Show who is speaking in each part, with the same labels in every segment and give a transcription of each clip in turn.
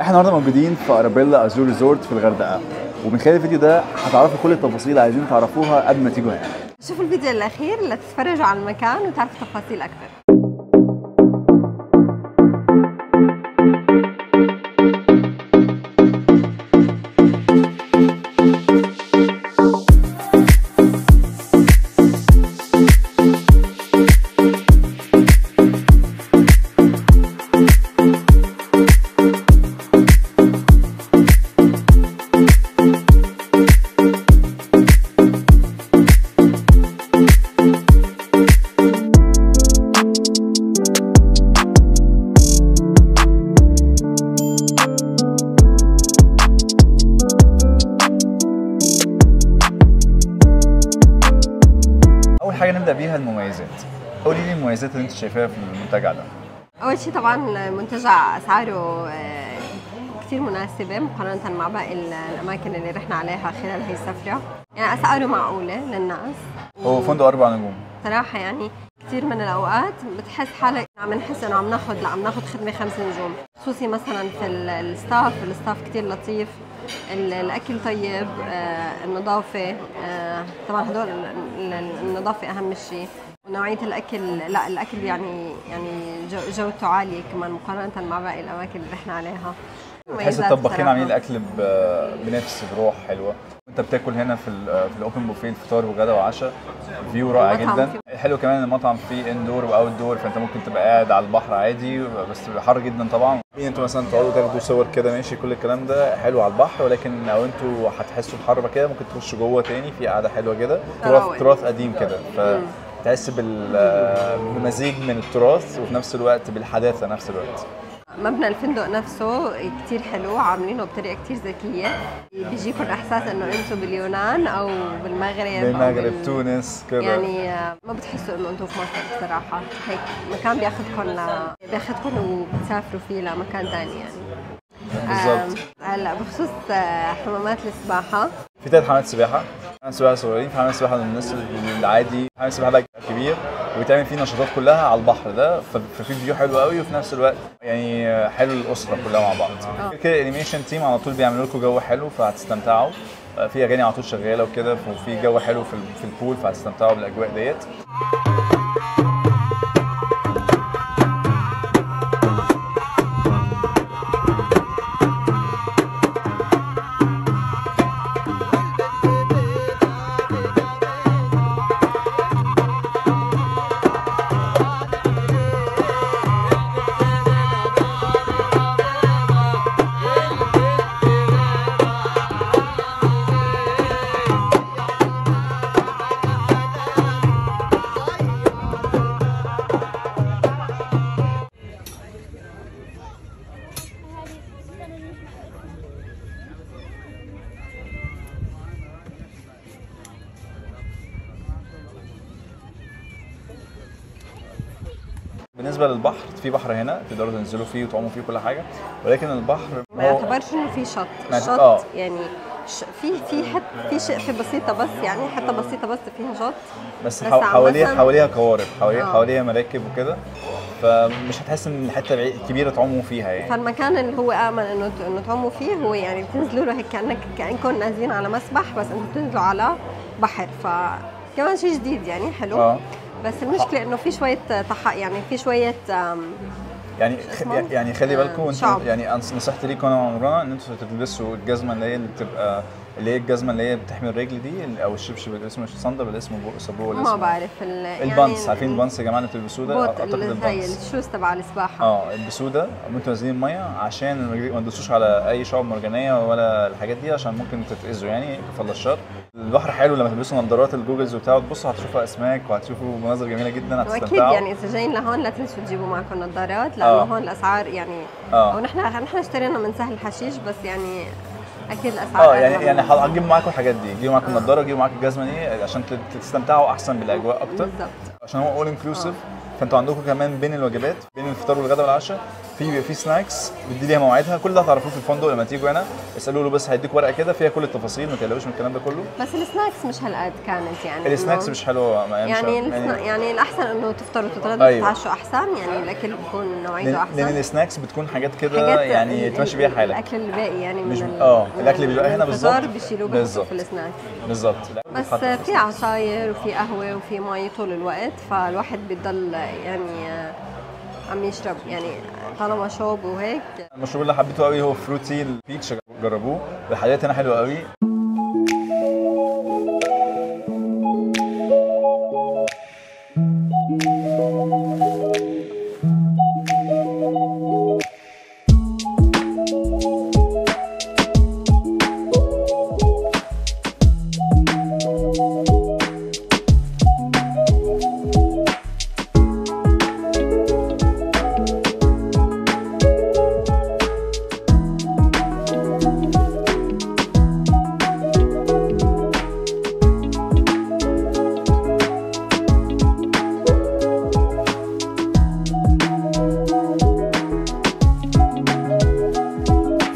Speaker 1: احنا النهارده موجودين في ارابيلا ازور ريزورت في الغردقه، ومن خلال الفيديو ده هتعرفوا كل التفاصيل اللي عايزين تعرفوها قبل ما تيجوا هنا.
Speaker 2: شوفوا الفيديو الاخير لتتفرجوا على المكان وتعرفوا تفاصيل اكثر.
Speaker 1: اول حاجه نبدا بيها المميزات. قولي لي المميزات اللي انت شايفاها في المنتجع ده.
Speaker 2: اول شيء طبعا المنتجع اسعاره كثير مناسبه مقارنه مع باقي الاماكن اللي رحنا عليها خلال هي السفره، يعني اسعاره معقوله للناس.
Speaker 1: هو فندق 4 نجوم
Speaker 2: صراحه يعني كثير من الاوقات بتحس حالك عم نحس انه عم ناخذ خدمه 5 نجوم، خصوصي مثلا في الستاف كثير لطيف، الاكل طيب، النظافه، طبعا هدول النظافه اهم شيء، ونوعيه الاكل، لا الاكل يعني جودته عاليه كمان مقارنه مع باقي الاماكن اللي رحنا عليها.
Speaker 1: تحس الطباخين عاملين الاكل بنفس بروح حلوه، وانت بتاكل هنا في الاوبن بوفيه الفطار وغدا وعشاء، فيو رائع جدا. الحلو كمان ان المطعم فيه اندور واوت دور، فانت ممكن تبقى قاعد على البحر عادي، بس بيبقى حر جدا طبعا. انتوا مثلا تقعدوا تاخدوا صور كده ماشي، كل الكلام ده حلو على البحر، ولكن لو انتوا هتحسوا بحر كده ممكن تخشوا جوه تاني في قعده حلوه كده، تراث قديم كده، فتحس بمزيج من التراث وفي نفس الوقت بالحداثه نفس الوقت.
Speaker 2: مبنى الفندق نفسه كتير حلو، عاملينه بطريقه كتير ذكيه، بيجيكم احساس انه انتم باليونان او بالمغرب
Speaker 1: تونس كده،
Speaker 2: يعني ما بتحسوا انه انتم في مصر بصراحه. هيك مكان بياخذكم وبتسافروا فيه لمكان ثاني يعني.
Speaker 1: بالظبط.
Speaker 2: هلا بخصوص حمامات السباحه،
Speaker 1: في 3 حمامات سباحه، حمام سباحه صغيرين، في حمام سباحه للناس العادي، حمام سباحه ده كبير وبيتعمل فيه نشاطات كلها على البحر ده، ففي فيو حلو قوي، وفي نفس الوقت يعني حلو الاسره كلها مع بعض. كده الانيميشن تيم على طول بيعملوا لكم جو حلو فهتستمتعوا، في اغاني على طول شغاله وكده، وفي جو حلو في البول فهتستمتعوا بالاجواء ديت. بالنسبه للبحر، في بحر هنا تقدروا تنزلوا فيه وتعوموا فيه كل حاجه، ولكن البحر
Speaker 2: ما يعتبرش انه في شط. الشط يعني في شقفه بسيطه بس، يعني حتى بسيطه بس فيها شط،
Speaker 1: بس حواليها قوارب، حواليها مراكب وكده، فمش هتحس ان الحته كبيره تعوموا فيها يعني.
Speaker 2: فالمكان اللي هو امن انه تعوموا فيه هو يعني بتنزلوا له هيك كانكم نازلين على مسبح، بس انتم بتنزلوا على بحر، فكمان شيء جديد يعني حلو. بس المشكله انه في شويه يعني في شويه
Speaker 1: يعني خلي بالكم انتوا، يعني نصيحتي ليكم انا وعمرنا ان انتوا تلبسوا الجزمه اللي بتبقى الجزمه اللي هي بتحمي الرجل دي، او الشبشب اللي اسمه صندل اللي اسمه صابوه،
Speaker 2: ما بعرف
Speaker 1: البانس. عارفين البانس يا جماعه اللي بتلبسوه ده؟
Speaker 2: اعتقد البانس الشوز تبع السباحه.
Speaker 1: البسوه ده وانتوا نازلين الميه عشان ما تدوسوش على اي شعاب مرجانيه ولا الحاجات دي، عشان ممكن تتاذوا يعني في الشر. البحر حلو لما تلبسوا نظارات الجوجلز وبتاع وتبصوا هتشوفوا اسماك وهتشوفوا مناظر جميله جدا، هتستمتعوا.
Speaker 2: واكيد يعني اذا جايين لهون لا تنسوا تجيبوا معكم نظارات، لانه هون الاسعار يعني ونحن اشترينا من سهل الحشيش، بس يعني اكيد الاسعار
Speaker 1: يعني هتجيبوا معاكم الحاجات دي، جيبوا معاكم النضاره، جيبوا معاكم الجزمه دي عشان تستمتعوا احسن بالاجواء اكتر.
Speaker 2: بالظبط،
Speaker 1: عشان هو اول انكلوسيف، فانتوا عندكم كمان بين الوجبات، بين الفطار والغداء والعشاء، في سناكس بتدي ليها موعدها، كل ده هتعرفوه في الفندق لما تيجوا هنا. اسالوا له بس، هيديك ورقه كده فيها كل التفاصيل، ما تقلقوش من الكلام ده كله.
Speaker 2: بس السناكس مش هالقد كانت يعني
Speaker 1: السناكس مش حلوه
Speaker 2: يعني الاحسن انه تفطروا وتتغدوا وتتعشوا احسن، يعني الاكل بيكون نوعيته احسن،
Speaker 1: لان السناكس بتكون حاجات كده يعني تمشي بيها حالك.
Speaker 2: الاكل الباقي يعني
Speaker 1: مش الاكل اللي بيبقى هنا بالظبط
Speaker 2: بيشيلوه بيحطوه في السناكس
Speaker 1: بالظبط.
Speaker 2: بس في عصاير وفي قهوه وفي مي طول الوقت، فالواحد بيضل يعني عم يشرب يعني طالما شوب وهيك.
Speaker 1: المشروب اللي حبيته قوي هو فروتي البيتش، جربوه، الحاجات هنا حلوه قوي.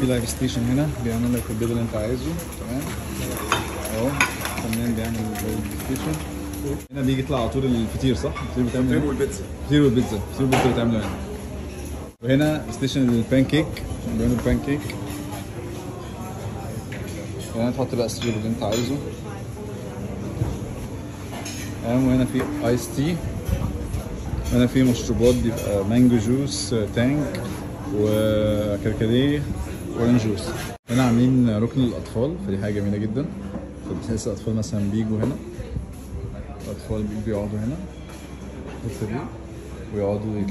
Speaker 1: لايف ستيشن هنا بيعمل لك البيض اللي انت عايزه، تمام اهو فنان بيعمل اللايف ستيشن. هنا بيجي يطلع على طول الفطير، صح؟ الفطير والبيتزا. الفطير والبيتزا بتعمله هنا. وهنا ستيشن البان كيك، بيعمل بان كيك. هنا تحط بقى السيرب اللي انت عايزه. تمام. وهنا في ايس تي. هنا في مشروبات بيبقى مانجو جوس، تانك، وكركديه، اورنج جوس. هنا عاملين ركن للاطفال، فدي حاجه جميله جدا. فبتحس الاطفال مثلا بيجوا هنا، الاطفال بيقعدوا هنا الحته دي ويقعدوا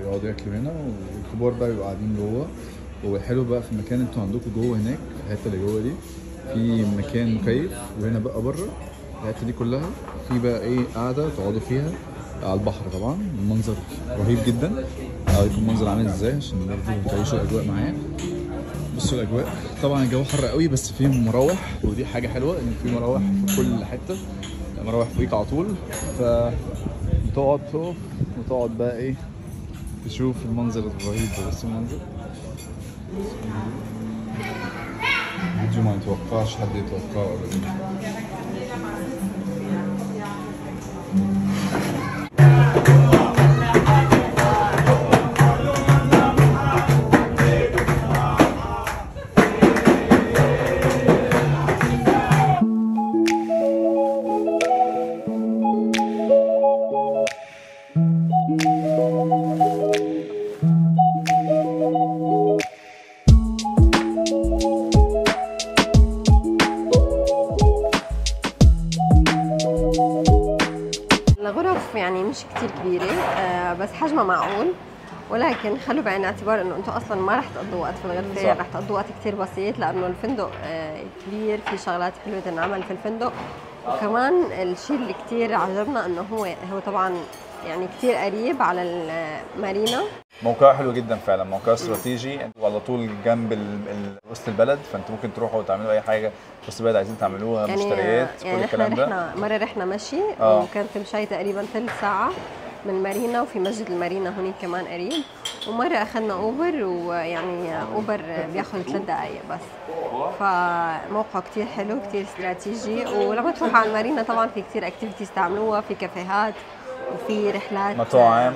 Speaker 1: يقعدوا ياكلوا هنا، والكبار بقى بيبقوا قاعدين جوه. والحلو بقى في المكان انتوا عندكم جوه هناك في الحته اللي جوه دي في مكان مكيف، وهنا بقى بره الحته دي كلها في بقى ايه قاعده تقعدوا فيها على البحر. طبعا المنظر رهيب جدا. هيكون المنظر عامل ازاي عشان برضه تعيشوا الاجواء معايا. بصوا الاجواء، طبعا الجو حر قوي بس فيه مراوح، ودي حاجه حلوه ان في مراوح في كل حته، مراوح فوقيك على طول، فتقعد فوق وتقعد بقى ايه تشوف المنظر الرهيب ده. بس المنظر فيديو ما يتوقعش حد يتوقعه ابدا.
Speaker 2: الغرف يعني مش كتير كبيرة، بس حجمها معقول، ولكن خلوا بعين الاعتبار انه انتم اصلا ما رح تقضوا وقت في الغرفة، رح تقضوا وقت كتير بسيط، لانه الفندق كبير، في شغلات حلوة تنعمل في الفندق. وكمان الشيء اللي كتير عجبنا انه هو طبعا يعني كتير قريب على المارينا.
Speaker 1: موقعه حلو جدا فعلا، موقع استراتيجي، انتوا على طول جنب وسط البلد، فانتوا ممكن تروحوا وتعملوا اي حاجه في وسط البلد عايزين تعملوها، يعني مشتريات، كل الكلام ده.
Speaker 2: مره رحنا مشي وكانت المشي تقريبا ثلث ساعه من المارينا، وفي مسجد المارينا هونيك كمان قريب. ومره اخذنا اوبر، ويعني اوبر بياخذ 3 دقائق بس. فموقع كتير حلو، كتير استراتيجي. ولما تروحوا على المارينا طبعا في كتير اكتيفيتيز تعملوها، في كافيهات وفي رحلات،
Speaker 1: مطاعم،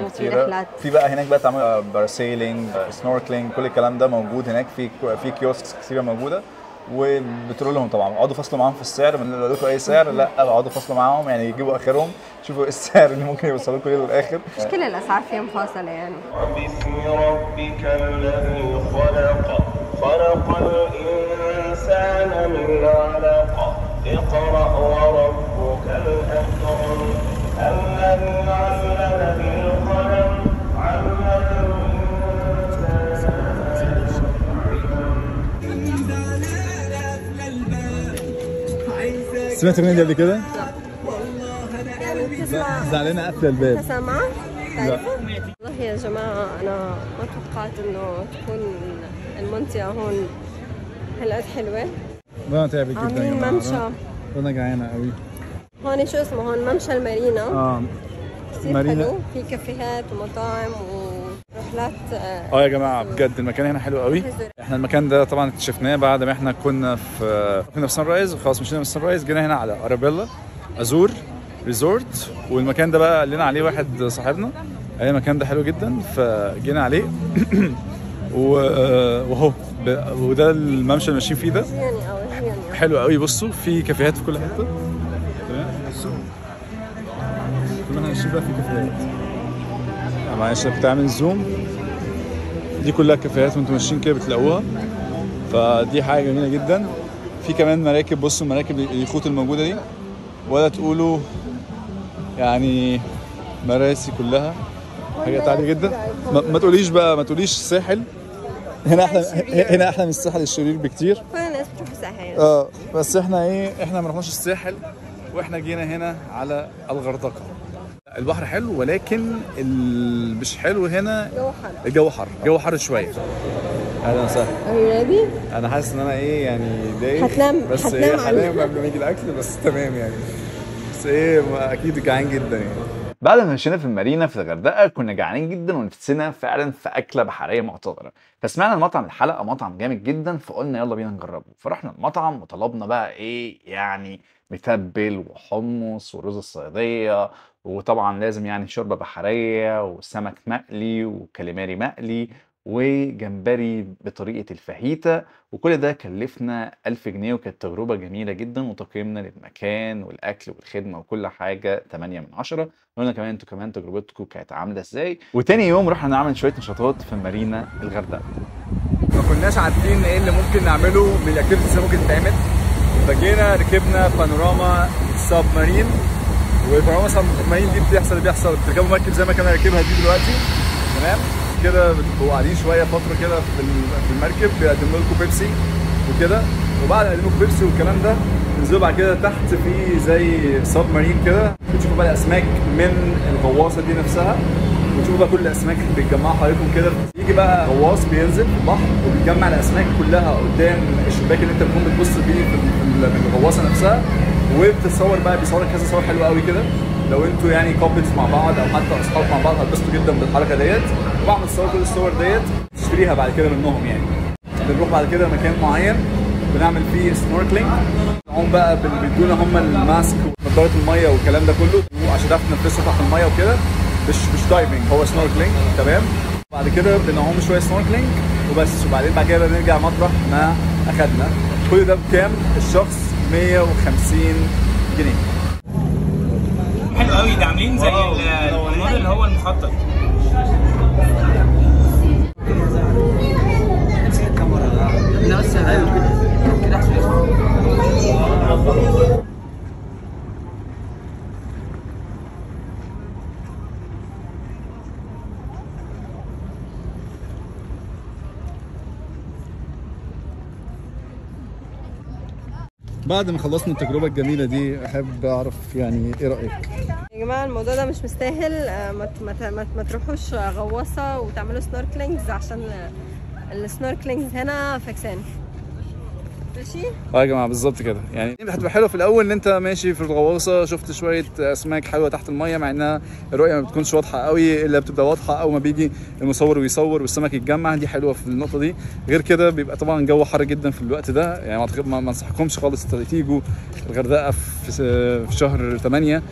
Speaker 2: وفي رحلات.
Speaker 1: في بقى هناك بقى تعملوا بارسيلينج، سنوركلينج، كل الكلام ده موجود هناك. في كيوسكس كتيره موجوده، وبتقولوا لهم طبعا اقعدوا فصلوا معاهم في السعر، من لو لكم اي سعر لا اقعدوا فصلوا معاهم، يعني يجيبوا اخرهم، شوفوا ايه السعر اللي ممكن يوصلوا لكم للاخر.
Speaker 2: مش كل الاسعار فيها مفاصله يعني.
Speaker 3: باسم ربك الذي خلق الانسان من علق، اقرأ وربك الاكرم الذي علم بالقلم علم
Speaker 1: سمعت الاغنيه دي قبل كده؟
Speaker 2: يعني
Speaker 1: زعلانه قافله الباب.
Speaker 2: سامعة؟ والله يا جماعة أنا ما توقعت إنه تكون المنطقة هون هالقد حلوة.
Speaker 1: رنا تعبت جدا يا جماعة.
Speaker 2: ممشى،
Speaker 1: رنا جعانة قوي.
Speaker 2: هون شو اسمه هون؟ ممشى المارينا.
Speaker 1: مارينا
Speaker 2: حلو، في كافيهات ومطاعم رحلات.
Speaker 1: يا جماعه بجد المكان هنا حلو قوي. احنا المكان ده طبعا اكتشفناه بعد ما احنا كنا في سان رايز، وخلاص مشينا من سان رايز جينا هنا على ارابيلا ازور ريزورت، والمكان ده بقى قال لنا عليه واحد صاحبنا، قال المكان ده حلو جدا فجينا عليه. وهو وده الممشى اللي ماشيين فيه ده حلو قوي. بصوا في كافيهات في كل حته. بصوا كنا ماشيين بقى في كافيهات. معلش كنت عامل زوم، دي كلها كافيهات وانتم ماشيين كده بتلاقوها، فدي حاجه جميله جدا. في كمان مراكب، بصوا المراكب اليخوت الموجوده دي، ولا تقولوا يعني مراسي كلها حاجات عاليه جدا. ما تقوليش بقى، ما تقوليش الساحل هنا احلى من الساحل الشرير بكتير.
Speaker 2: كل الناس بتروح الساحل.
Speaker 1: بس احنا ما رحناش الساحل، واحنا جينا هنا على الغردقه. البحر حلو ولكن مش حلو هنا. الجو حر شويه. اهلا وسهلا. انا حاسس ان انا يعني دايخ، بس هنام قبل ما يجي الاكل، بس تمام يعني. بس اكيد جعان جدا يعني. بعد ما مشينا في المارينا في الغردقه كنا جعانين جدا ونفسنا فعلا في اكله بحريه معتبره، فسمعنا المطعم الحلقه مطعم جامد جدا، فقلنا يلا بينا نجربه. فرحنا المطعم وطلبنا بقى يعني متبل وحمص ورز الصياديه، وطبعا لازم يعني شوربه بحريه وسمك مقلي وكاليماري مقلي وجمبري بطريقه الفاهيتا، وكل ده كلفنا 1000 جنيه، وكانت تجربه جميله جدا. وتقييمنا للمكان والاكل والخدمه وكل حاجه 8 من 10. قلنا كمان انتوا كمان تجربتكم كانت عامله ازاي. وتاني يوم رحنا نعمل شويه نشاطات في مارينا الغردقه. ما كناش عارفين ايه اللي ممكن نعمله من الاكتيفيتيز اللي ممكن تتعمل، فجينا ركبنا بانوراما سب مارين. والبانوراما سب مارين دي بيحصل بتركبوا مركب زي ما كنا راكبها دي دلوقتي، تمام كده. بتبقوا قاعدين شويه فتره كده في المركب، بيقدموا لكم بيبسي وكده، وبعد ما يقدموا لكم بيبسي والكلام ده تنزلوا بعد كده تحت في زي سب مارين كده، بتشوفوا بقى الاسماك من الغواصه دي نفسها، وتشوفوا بقى كل الاسماك بيتجمعوا حواليكم كده. يجي بقى غواص بينزل في البحر وبيجمع الاسماك كلها قدام الشباك اللي انت بتكون بتبص فيه في الغواصه نفسها، وبتتصور بقى، بيصورك كذا صور حلوه قوي كده. لو انتوا يعني كابلز مع بعض او حتى اصحاب مع بعض هتبسطوا جدا بالحركه ديت. وبعد ما تصوروا كل الصور ديت تشتريها بعد كده منهم يعني. بنروح بعد كده مكان معين بنعمل فيه سنوركلينج، هم بقى بيدونا هم الماسك ونضاره الميه والكلام ده كله عشان تعرف تنفسوا تحت الميه وكده. مش دايفنج، هو سنوركلينج، تمام. بعد كده بنعوم شويه سنوركلينج وبس، وبعدين بعد كده بنرجع مطرح ما اخدنا. كل ده بكام؟ الشخص 150 جنيه.
Speaker 4: حلو قوي، ده عاملين زي النور اللي هو المخطط. لا بس ايوه كده احسن.
Speaker 1: بعد ما خلصنا التجربه الجميله دي احب اعرف يعني ايه رايك
Speaker 2: يا جماعه؟ الموضوع ده مش مستاهل. ما تروحوش غواصه وتعملوا سنوركلينجز، عشان السنوركلينجز هنا فكسان. ماشي؟
Speaker 1: يا جماعه بالظبط كده. يعني هتبقى حلوه في الاول ان انت ماشي في الغواصه، شفت شويه اسماك حلوه تحت الميه، مع انها الرؤيه ما بتكونش واضحه قوي، الا بتبقى واضحه اول ما بيجي المصور ويصور والسمك يتجمع. دي حلوه في النقطه دي. غير كده بيبقى طبعا جو حر جدا في الوقت ده، يعني ما انصحكمش خالص تيجوا الغردقه في شهر 8.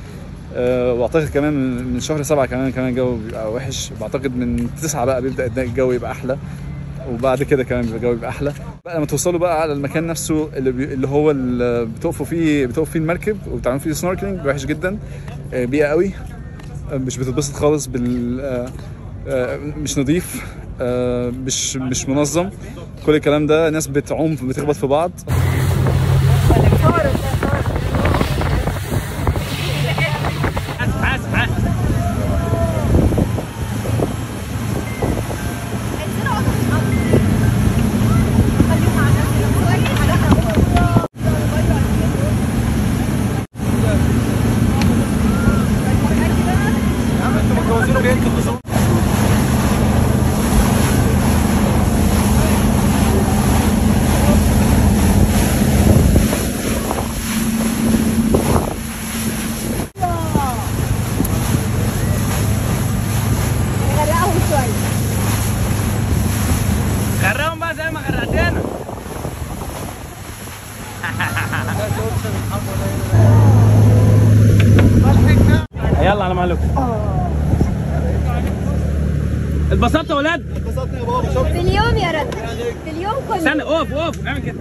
Speaker 1: واعتقد كمان من شهر 7 كمان الجو بيبقى وحش. بعتقد من 9 بقى بيبدا الجو يبقى احلى، وبعد كده كمان الجو بيبقى احلى. بقى لما توصلوا بقى على المكان نفسه اللي هو اللي بتقفوا فيه المركب وبتعملوا فيه سنوركلينج، وحش جدا، بيئه قوي، مش بتتبسط خالص مش نظيف، مش منظم. كل الكلام ده ناس بتعوم بتخبط في بعض.
Speaker 4: يلا على مهلكم. اتبسطتوا يا ولاد؟
Speaker 5: اتبسطنا يا بابا. شكرا.
Speaker 2: في اليوم يا رد، في اليوم كله.
Speaker 4: استنى، اقف اعمل كده.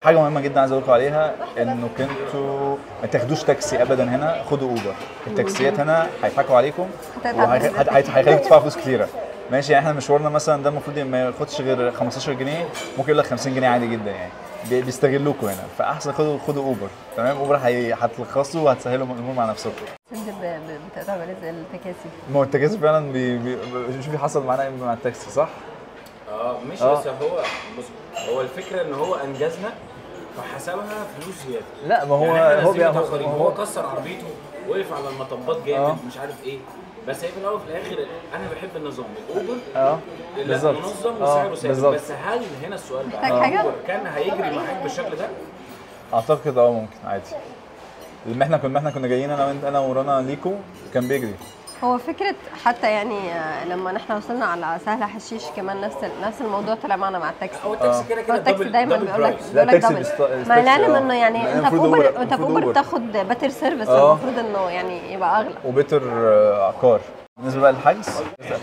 Speaker 1: حاجه مهمه جدا عايز اقول لكم عليها، انكم انتوا ما تاخدوش تاكسي ابدا هنا، خدوا اوبر. التاكسيات هنا هيضحكوا عليكم وهيخليكم تدفعوا فلوس كتيره. ماشي، يعني احنا مشوارنا مثلا ده المفروض ما ياخدش غير 15 جنيه، ممكن يقول لك 50 جنيه عادي جدا يعني. بيستغلوكوا هنا، فاحسن خدوا اوبر. تمام، اوبر هتلخصوا وهتسهلوا الامور مع نفسكم.
Speaker 2: بتقطع رزق التكاسي.
Speaker 1: ما هو التكاسي فعلا شوفي حصل معانا مع التاكسي صح؟
Speaker 6: ماشي. بس هو الفكره ان هو انجزنا فحسبها فلوس زياده.
Speaker 1: لا ما هو
Speaker 6: يعني هو كسر عربيته، وقف على المطبات جامد، مش عارف ايه. بس هي في الاول وفي الاخر انا بحب النظام الاوبر
Speaker 1: بالظبط
Speaker 6: منظم وسعره ثابت. بس هل هنا السؤال بقى، اوبر كان هيجري معاك بالشكل ده؟
Speaker 1: اعتقد ممكن عادي. لما احنا كنا جايين انا ورانا ليكو كان بيجري.
Speaker 2: هو فكرة حتى يعني لما نحن وصلنا على سهل حشيش كمان نفس الموضوع طلع معنا مع التاكسي.
Speaker 6: هو التاكسي كده
Speaker 2: التاكسي دايما بيقول لك
Speaker 1: دبل.
Speaker 2: مع العلم انه يعني انت في اوبر بتاخد باتر سيرفيس، المفروض انه يعني يبقى اغلى
Speaker 1: وبتر عقار. بالنسبه بقى للحجز،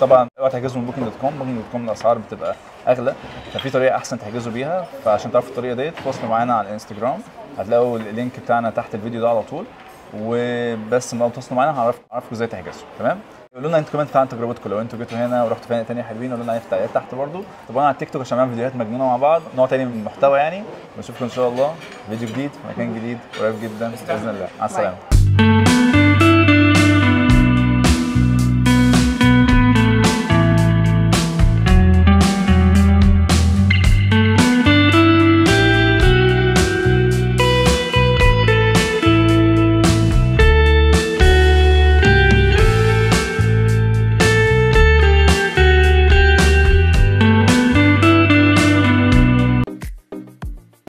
Speaker 1: طبعا اوعى تحجزوا من booking.com الاسعار بتبقى اغلى، ففي طريقه احسن تحجزوا بيها. فعشان تعرفوا الطريقه ديت تواصلوا معانا على الانستجرام، هتلاقوا اللينك بتاعنا تحت الفيديو ده على طول. وبس ما تواصلوا معانا هعرفكم ازاي تحجزوا. تمام، قولوا لنا انتوا كمان عن تجربتكم، لو انتوا جيتوا هنا ورحتوا فين تاني حلوين قولوا لنا عليه في التعليقات تحت برضه. طبعا على التيك توك عشان نعمل فيديوهات مجنونه مع بعض، نوع تاني من المحتوى يعني. ونشوفكم ان شاء الله فيديو جديد في مكان جديد قريب جدا باذن الله. مع السلامه.